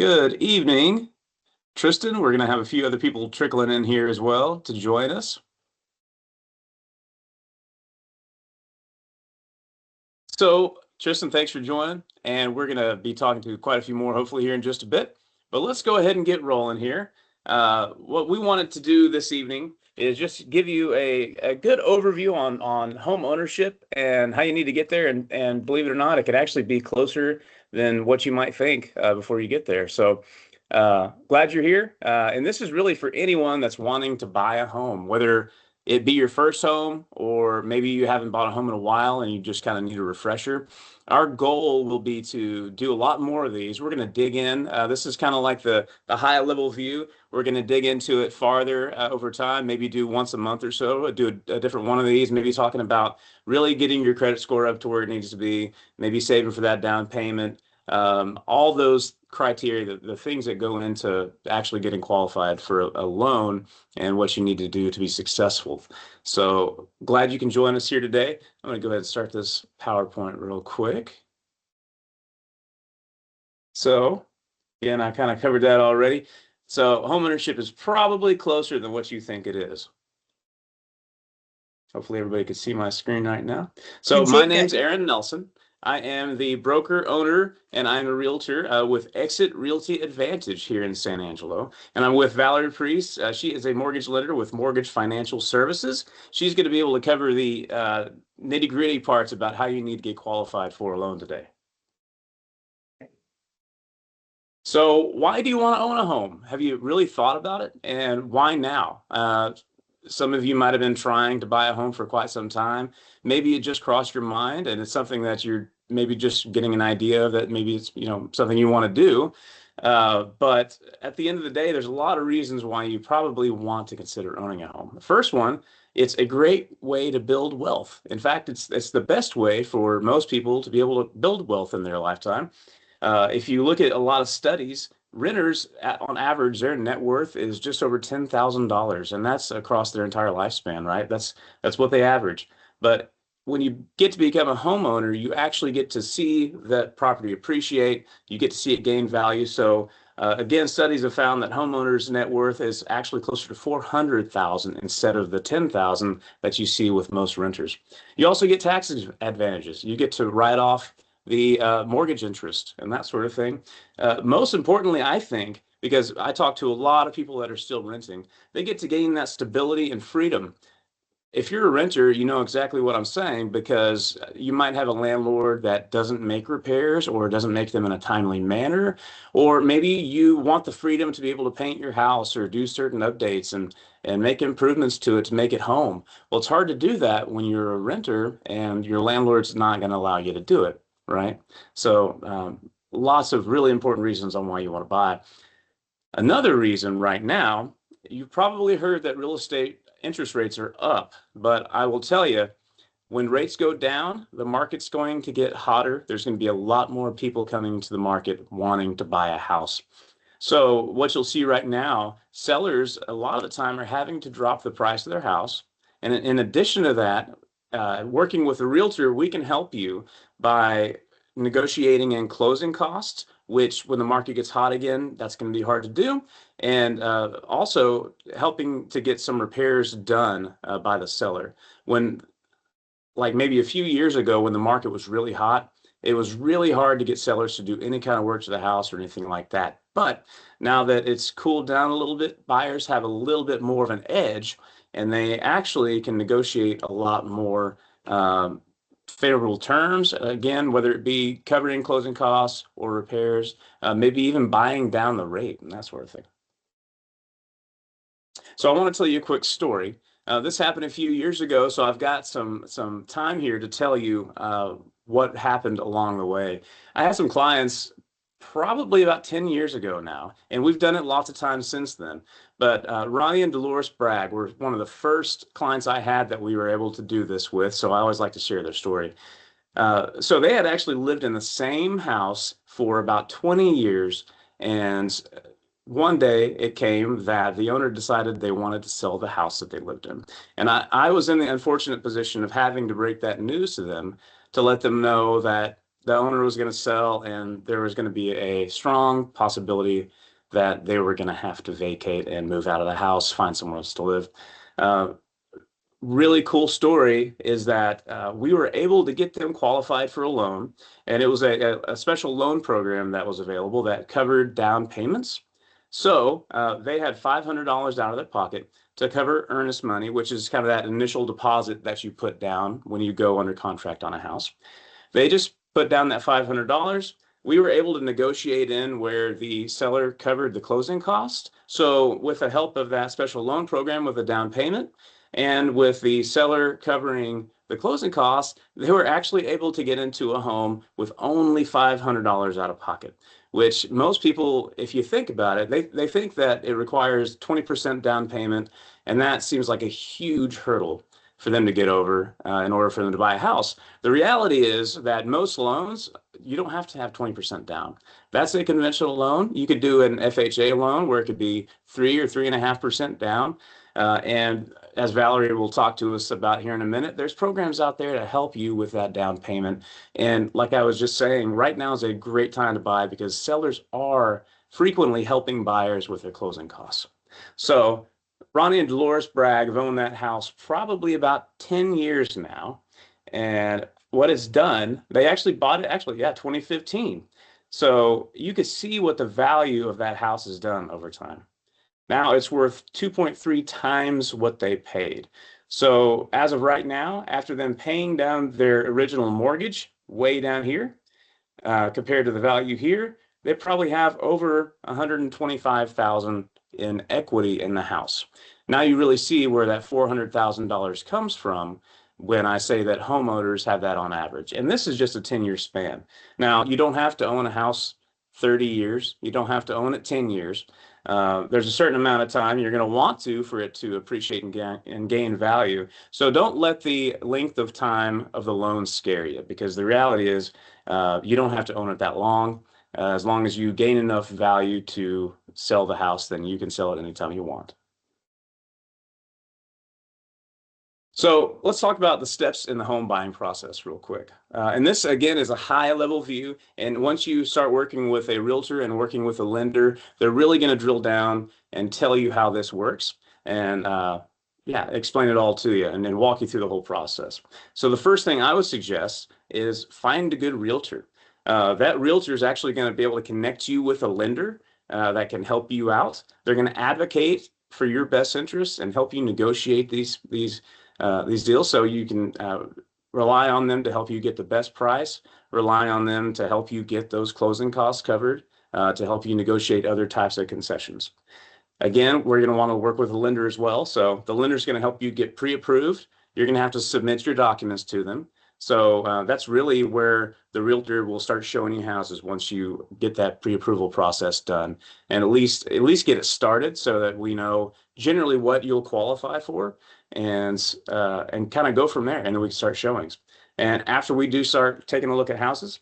Good evening, Tristan. We're going to have a few other people trickling in here as well to join us. So, Tristan, thanks for joining. And we're going to be talking to quite a few more, hopefully, here in just a bit. But let's go ahead and get rolling here. What we wanted to do this evening is just give you a good overview on home ownership and how you need to get there. And believe it or not, it could actually be closer than what you might think before you get there. So, glad you're here. And this is really for anyone that's wanting to buy a home, whether it be your first home or maybe you haven't bought a home in a while and you just kind of need a refresher. Our goal will be to do a lot more of these. We're going to dig in. This is kind of like the high level view. We're going to dig into it farther over time, maybe do once a month or so, do a different one of these, maybe talking about really getting your credit score up to where it needs to be, maybe saving for that down payment. All those criteria, the things that go into actually getting qualified for a loan and what you need to do to be successful. So glad you can join us here today. I'm going to go ahead and start this PowerPoint real quick. So again, I kind of covered that already. So homeownership is probably closer than what you think it is. Hopefully everybody can see my screen right now. So my name's Aaron Nelson. I am the broker owner and I'm a realtor with Exit Realty Advantage here in San Angelo. And I'm with Valerie Priest. She is a mortgage lender with Mortgage Financial Services. She's going to be able to cover the nitty-gritty parts about how you need to get qualified for a loan today. So why do you want to own a home? Have you really thought about it? And why now? Some of you might have been trying to buy a home for quite some time. Maybe it just crossed your mind and it's something that you're maybe just getting an idea of that maybe it's, something you want to do. But at the end of the day, there's a lot of reasons why you probably want to consider owning a home. The first one, it's a great way to build wealth. In fact, it's the best way for most people to be able to build wealth in their lifetime. If you look at a lot of studies, renters, on average, their net worth is just over $10,000, and that's across their entire lifespan, right? That's what they average. But when you get to become a homeowner, you actually get to see that property appreciate. You get to see it gain value. So again, studies have found that homeowners' net worth is actually closer to 400,000 instead of the 10,000 that you see with most renters. You also get tax advantages. You get to write off the mortgage interest and that sort of thing. Most importantly, I think, because I talk to a lot of people that are still renting, they get to gain that stability and freedom. If you're a renter, you know exactly what I'm saying because you might have a landlord that doesn't make repairs or doesn't make them in a timely manner, or maybe you want the freedom to be able to paint your house or do certain updates and make improvements to it to make it home. Well, it's hard to do that when you're a renter and your landlord's not going to allow you to do it, right? So lots of really important reasons on why you want to buy. Another reason right now, you've probably heard that real estate interest rates are up, but I will tell you, when rates go down, the market's going to get hotter. There's going to be a lot more people coming to the market wanting to buy a house. So what you'll see right now, sellers a lot of the time are having to drop the price of their house. And in addition to that, working with a realtor, we can help you by negotiating and closing costs, which when the market gets hot again, that's going to be hard to do. And also helping to get some repairs done by the seller. When, like maybe a few years ago when the market was really hot, it was really hard to get sellers to do any kind of work to the house or anything like that. But now that it's cooled down a little bit, buyers have a little bit more of an edge and they actually can negotiate a lot more favorable terms, again, whether it be covering closing costs or repairs, maybe even buying down the rate and that sort of thing. So I want to tell you a quick story. This happened a few years ago, so I've got some time here to tell you what happened along the way. I had some clients probably about 10 years ago now, and we've done it lots of times since then. But Ronnie and Dolores Bragg were one of the first clients I had that we were able to do this with, so I always like to share their story. So they had actually lived in the same house for about 20 years, and one day it came that the owner decided they wanted to sell the house that they lived in. And I was in the unfortunate position of having to break that news to them to let them know that the owner was going to sell, and there was going to be a strong possibility that they were going to have to vacate and move out of the house, find somewhere else to live. Uh, Really cool story is that we were able to get them qualified for a loan, and it was a special loan program that was available that covered down payments. So they had $500 out of their pocket to cover earnest money, which is kind of that initial deposit that you put down when you go under contract on a house. They just put down that $500. We were able to negotiate in where the seller covered the closing cost. So with the help of that special loan program with a down payment and with the seller covering the closing costs, they were actually able to get into a home with only $500 out of pocket, which most people, if you think about it, they think that it requires 20% down payment, and that seems like a huge hurdle for them to get over in order for them to buy a house. The reality is that most loans, you don't have to have 20% down. That's a conventional loan. You could do an FHA loan where it could be 3 or 3.5% down. And as Valerie will talk to us about here in a minute, there's programs out there to help you with that down payment. And like I was just saying, right now is a great time to buy because sellers are frequently helping buyers with their closing costs. So Ronnie and Dolores Bragg have owned that house probably about 10 years now. And what it's done, they actually bought it, 2015. So you could see what the value of that house has done over time. Now it's worth 2.3 times what they paid. So as of right now, after them paying down their original mortgage way down here, compared to the value here, they probably have over 125,000 in equity in the house. Now you really see where that $400,000 comes from when I say that homeowners have that on average. And this is just a 10-year span. Now, you don't have to own a house 30 years. You don't have to own it 10 years. There's a certain amount of time you're going to want to for it to appreciate and gain value. So don't let the length of time of the loan scare you, because the reality is you don't have to own it that long. As long as you gain enough value to sell the house, then you can sell it anytime you want. So let's talk about the steps in the home buying process real quick. And this, again, is a high level view. And once you start working with a realtor and working with a lender, they're really going to drill down and tell you how this works and yeah, explain it all to you and then walk you through the whole process. So the first thing I would suggest is find a good realtor. That realtor is actually going to be able to connect you with a lender that can help you out. They're going to advocate for your best interests and help you negotiate these deals, so you can rely on them to help you get the best price, rely on them to help you get those closing costs covered, to help you negotiate other types of concessions. Again, we're going to want to work with a lender as well. So the lender is going to help you get pre-approved. You're going to have to submit your documents to them. So that's really where the realtor will start showing you houses once you get that pre-approval process done, and at least get it started so that we know generally what you'll qualify for, and kind of go from there, and then we can start showings. And after we do start taking a look at houses,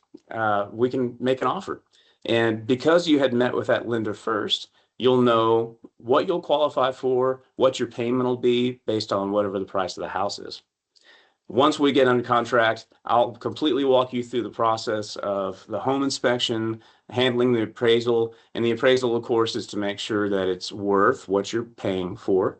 we can make an offer. And because you had met with that lender first, you'll know what you'll qualify for, what your payment will be based on whatever the price of the house is. Once we get under contract, I'll completely walk you through the process of the home inspection, handling the appraisal, and the appraisal, of course, is to make sure that it's worth what you're paying for.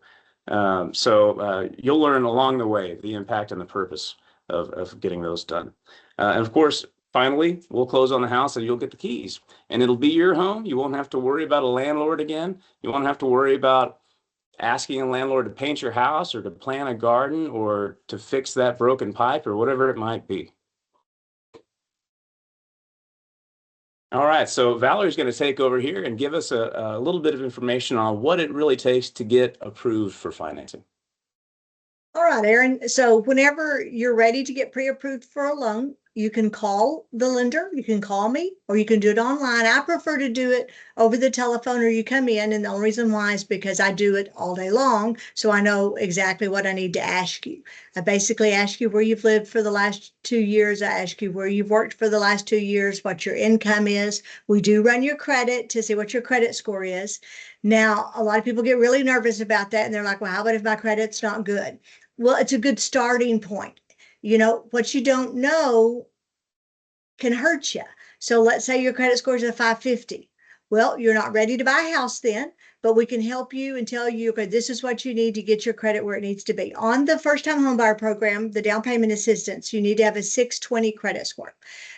So you'll learn along the way the impact and the purpose of getting those done. And of course, finally, we'll close on the house and you'll get the keys. And it'll be your home. You won't have to worry about a landlord again. You won't have to worry about asking a landlord to paint your house or to plant a garden or to fix that broken pipe or whatever it might be. All right, so Valerie's going to take over here and give us a little bit of information on what it really takes to get approved for financing. All right, Aaron. So whenever you're ready to get pre-approved for a loan, you can call the lender, you can call me, or you can do it online. I prefer to do it over the telephone, or you come in, and the only reason why is because I do it all day long, so I know exactly what I need to ask you. I basically ask you where you've lived for the last 2 years. I ask you where you've worked for the last 2 years, what your income is. We do run your credit to see what your credit score is. Now, a lot of people get really nervous about that, and they're like, well, how about if my credit's not good? Well, it's a good starting point. You know, what you don't know can hurt you. So let's say your credit score is a 550. Well, you're not ready to buy a house then, but we can help you and tell you, okay, this is what you need to get your credit where it needs to be. On the first-time homebuyer program, the down payment assistance, you need to have a 620 credit score.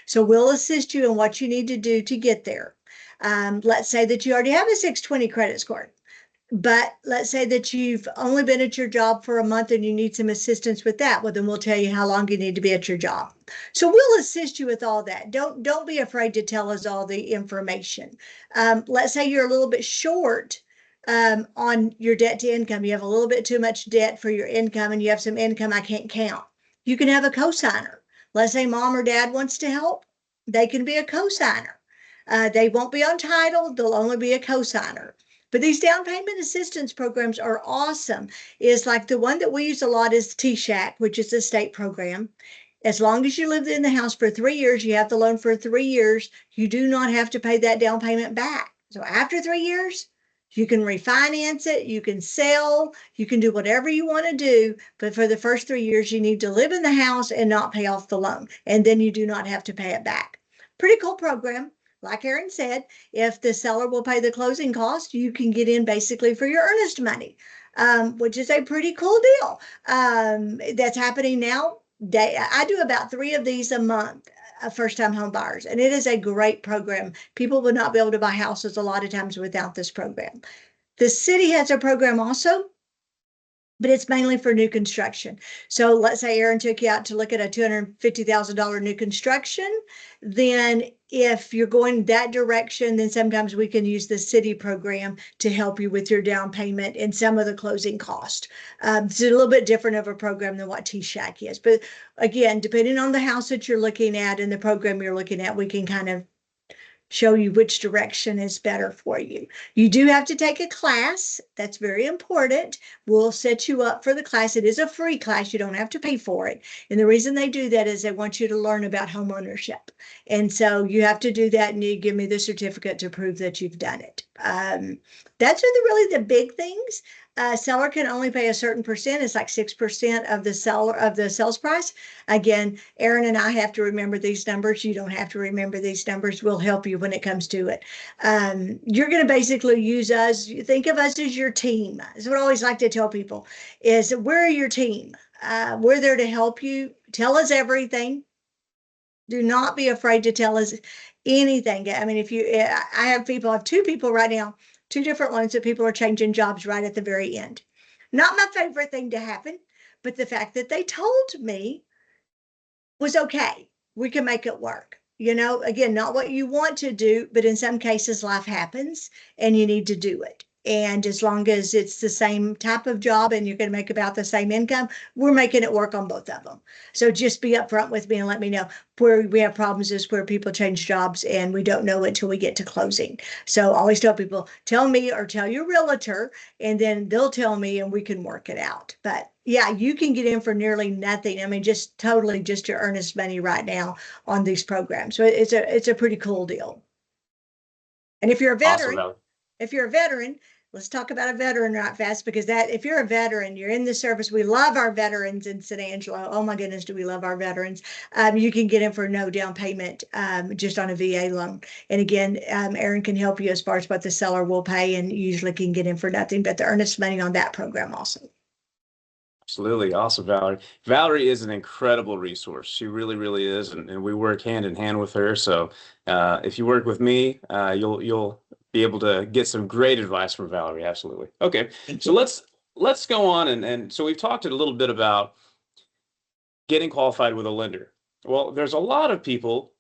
So we'll assist you in what you need to do to get there. Let's say that you already have a 620 credit score. But let's say that you've only been at your job for a month and you need some assistance with that. Well, then we'll tell you how long you need to be at your job. So we'll assist you with all that. Don't be afraid to tell us all the information. Let's say you're a little bit short on your debt to income. You have a little bit too much debt for your income and you have some income I can't count. You can have a cosigner. Let's say mom or dad wants to help. They can be a cosigner. They won't be on title. They'll only be a cosigner. But these down payment assistance programs are awesome. It's like the one that we use a lot is TSHAC, which is a state program. As long as you live in the house for 3 years, you have the loan for 3 years, you do not have to pay that down payment back. So after 3 years, you can refinance it, you can sell, you can do whatever you want to do. But for the first 3 years, you need to live in the house and not pay off the loan. And then you do not have to pay it back. Pretty cool program. Like Aaron said, if the seller will pay the closing cost, you can get in basically for your earnest money, which is a pretty cool deal. That's happening now. I do about 3 of these a month, first-time home buyers, and it is a great program. People would not be able to buy houses a lot of times without this program. The city has a program also, but it's mainly for new construction. So let's say Aaron took you out to look at a $250,000 new construction. Then if you're going that direction, then sometimes we can use the city program to help you with your down payment and some of the closing cost. It's a little bit different of a program than what TSHAC is. But again, depending on the house that you're looking at and the program you're looking at, we can kind of show you which direction is better for you. You do have to take a class. That's very important. We'll set you up for the class. It is a free class. You don't have to pay for it. And the reason they do that is they want you to learn about home ownership. And so you have to do that and you give me the certificate to prove that you've done it. That's really the big things. Seller can only pay a certain percent. It's like 6% of the sales price. Again, Aaron and I have to remember these numbers. You don't have to remember these numbers. We'll help you when it comes to it. You're going to basically use us. Think of us as your team. That's what I always like to tell people is we're your team. We're there to help you. Tell us everything. Do not be afraid to tell us anything. I mean, I have 2 people right now, 2 different ones that people are changing jobs right at the very end. Not my favorite thing to happen, but the fact that they told me was okay. We can make it work. You know, again, not what you want to do, but in some cases life happens and you need to do it. And as long as it's the same type of job and you're going to make about the same income, we're making it work on both of them. So just be upfront with me and let me know. Where we have problems is where people change jobs and we don't know until we get to closing. So I always tell people, tell me or tell your realtor, and then they'll tell me and we can work it out. But yeah, you can get in for nearly nothing. I mean, just totally just your earnest money right now on these programs. So it's a pretty cool deal. And if you're a veteran, let's talk about a veteran right fast, because if you're a veteran, you're in the service. We love our veterans in San Angelo. Oh my goodness, do we love our veterans? You can get in for no down payment, just on a VA loan. And again, Aaron can help you as far as what the seller will pay, and usually can get in for nothing but the earnest money on that program also. Absolutely. Awesome, Valerie. Valerie is an incredible resource. She really, really is. And we work hand in hand with her. So if you work with me, you'll be able to get some great advice from Valerie. Absolutely. Okay. So let's go on. And so we've talked a little bit about getting qualified with a lender. Well, there's a lot of people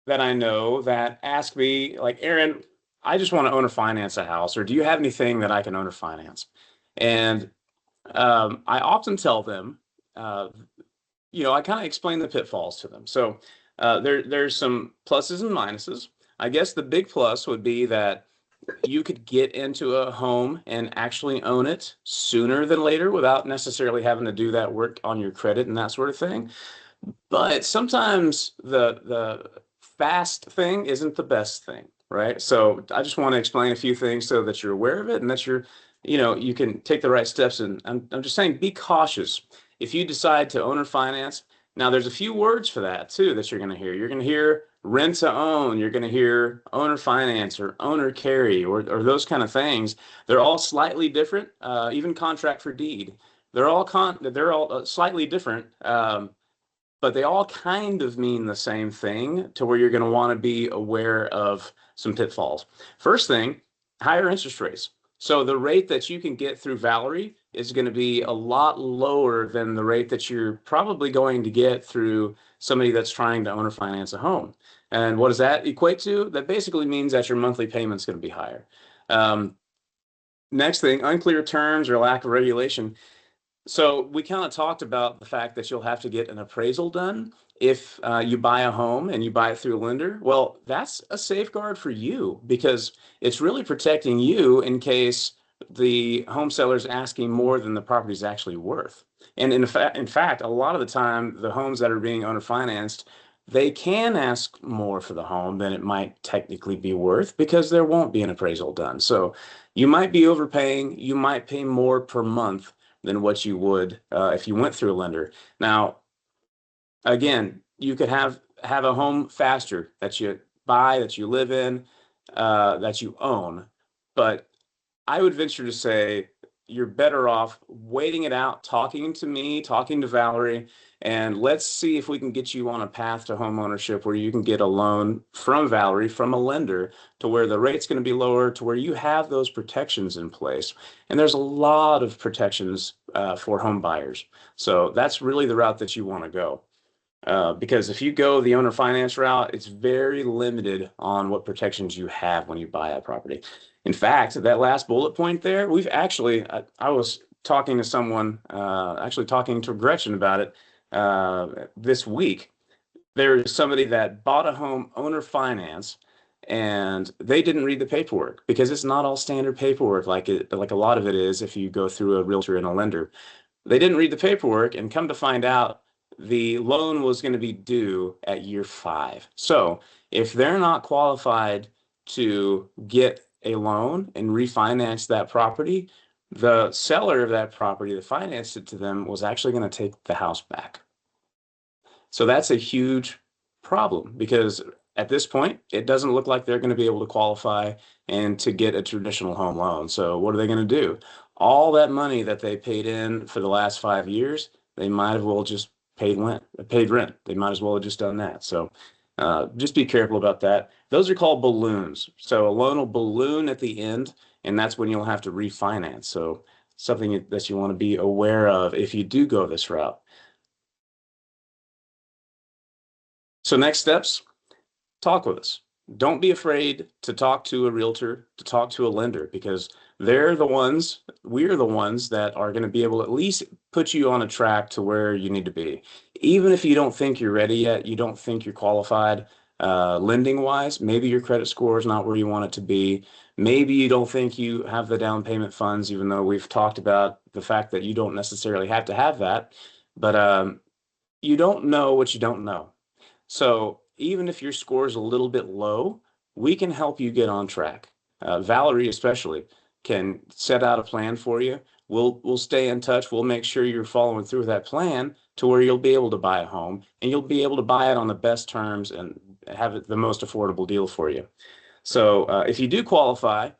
that I know that ask me, like, Aaron, I just want to own or finance a house, or do you have anything that I can own or finance? And I often tell them, I kind of explain the pitfalls to them. So there's some pluses and minuses. I guess the big plus would be that you could get into a home and actually own it sooner than later without necessarily having to do that work on your credit and that sort of thing. But sometimes the fast thing isn't the best thing, right? So I just want to explain a few things so that you're aware of it and that you can take the right steps. And I'm just saying, be cautious. If you decide to own or finance, Now, there's a few words for that too that you're going to hear. You're going to hear rent to own. You're going to hear owner finance or owner carry or those kind of things. They're all slightly different. Even contract for deed. They're all slightly different, but they all kind of mean the same thing to where you're going to want to be aware of some pitfalls. First thing, higher interest rates. So the rate that you can get through Valerie is going to be a lot lower than the rate that you're probably going to get through somebody that's trying to own or finance a home. And what does that equate to? That basically means that your monthly payment's going to be higher. Um, Next thing, unclear terms or lack of regulation. So we kind of talked about the fact that you'll have to get an appraisal done if you buy a home and you buy it through a lender. Well, that's a safeguard for you because it's really protecting you in case the home seller is asking more than the property is actually worth. And in fact, a lot of the time, the homes that are being owner financed, they can ask more for the home than it might technically be worth because there won't be an appraisal done. So you might be overpaying, you might pay more per month than what you would if you went through a lender. Now, again, you could have a home faster that you buy, that you live in, that you own, but I would venture to say you're better off waiting it out, talking to me, talking to Valerie, and let's see if we can get you on a path to home ownership where you can get a loan from Valerie, from a lender, to where the rate's going to be lower, to where you have those protections in place. And there's a lot of protections for home buyers. So that's really the route that you want to go. Because if you go the owner finance route, it's very limited on what protections you have when you buy a property. In fact, that last bullet point there, we've actually, I was talking to someone, actually talking to Gretchen about it this week. There's somebody that bought a home owner finance and they didn't read the paperwork because it's not all standard paperwork like a lot of it is if you go through a realtor and a lender. They didn't read the paperwork and come to find out the loan was going to be due at year 5. So if they're not qualified to get a loan and refinance that property, the seller of that property that financed it to them was actually going to take the house back. So that's a huge problem because at this point, it doesn't look like they're going to be able to qualify and to get a traditional home loan. So what are they going to do? All that money that they paid in for the last 5 years, they might as well just paid rent. They might as well have just done that. So just be careful about that. Those are called balloons. So a loan will balloon at the end, and that's when you'll have to refinance. So something that you want to be aware of if you do go this route. So next steps, talk with us. Don't be afraid to talk to a realtor, to talk to a lender, because we're the ones that are going to be able to at least put you on a track to where you need to be. Even if you don't think you're ready yet, you don't think you're qualified lending wise, maybe your credit score is not where you want it to be. Maybe you don't think you have the down payment funds, even though we've talked about the fact that you don't necessarily have to have that. But you don't know what you don't know. So even if your score is a little bit low, we can help you get on track. Valerie especially can set out a plan for you. We'll stay in touch. We'll make sure you're following through with that plan to where you'll be able to buy a home and you'll be able to buy it on the best terms and have it the most affordable deal for you. So if you do qualify,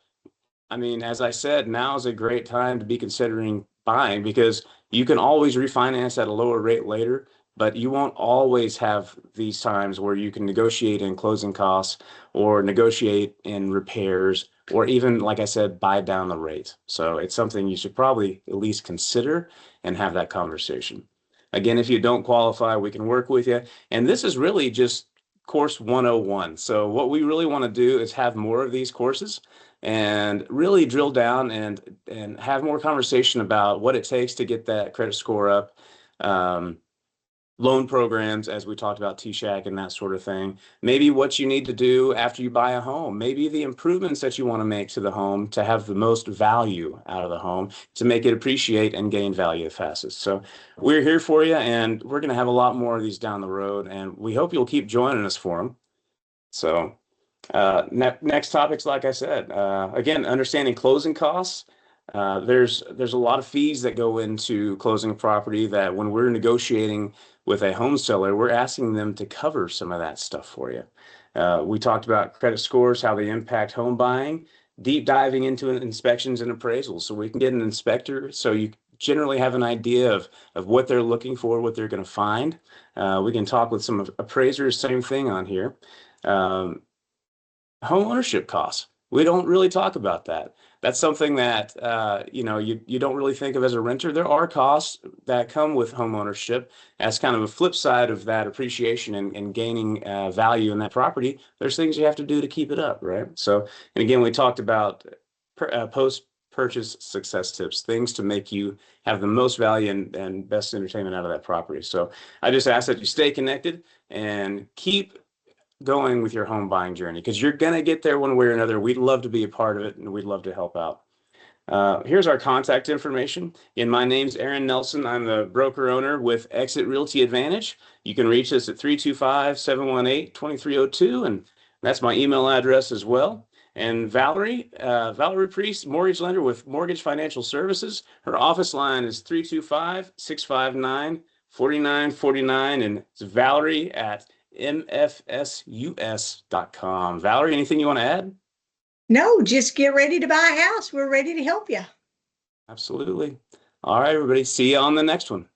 I mean, as I said, now is a great time to be considering buying because you can always refinance at a lower rate later, but you won't always have these times where you can negotiate in closing costs or negotiate in repairs or even, like I said, buy down the rate. So it's something you should probably at least consider and have that conversation. Again, if you don't qualify, we can work with you. And this is really just course 101. So what we really want to do is have more of these courses and really drill down and have more conversation about what it takes to get that credit score up. Loan programs, as we talked about TSHAC and that sort of thing. Maybe what you need to do after you buy a home. Maybe the improvements that you want to make to the home to have the most value out of the home to make it appreciate and gain value the fastest. So we're here for you, and we're going to have a lot more of these down the road, and we hope you'll keep joining us for them. So next topics, like I said, again, understanding closing costs. There's a lot of fees that go into closing a property that when we're negotiating with a home seller, we're asking them to cover some of that stuff for you. We talked about credit scores, how they impact home buying, deep diving into inspections and appraisals. So we can get an inspector so you generally have an idea of what they're looking for, what they're going to find. We can talk with some appraisers, same thing on here. Home ownership costs. We don't really talk about that. That's something that you don't really think of as a renter. There are costs that come with home ownership as kind of a flip side of that appreciation and gaining value in that property. There's things you have to do to keep it up, right? So, and again, we talked about post-purchase success tips, things to make you have the most value and best entertainment out of that property. So I just ask that you stay connected and keep going with your home buying journey, because you're going to get there one way or another. We'd love to be a part of it, and we'd love to help out. Here's our contact information. And my name's Aaron Nelson. I'm the broker owner with Exit Realty Advantage. You can reach us at 325-718-2302, and that's my email address as well. And Valerie Priest, mortgage lender with Mortgage Financial Services. Her office line is 325-659-4949, and it's Valerie at mfsus.com. Valerie, anything you want to add? No, just get ready to buy a house. We're ready to help you. Absolutely. All right, everybody. See you on the next one.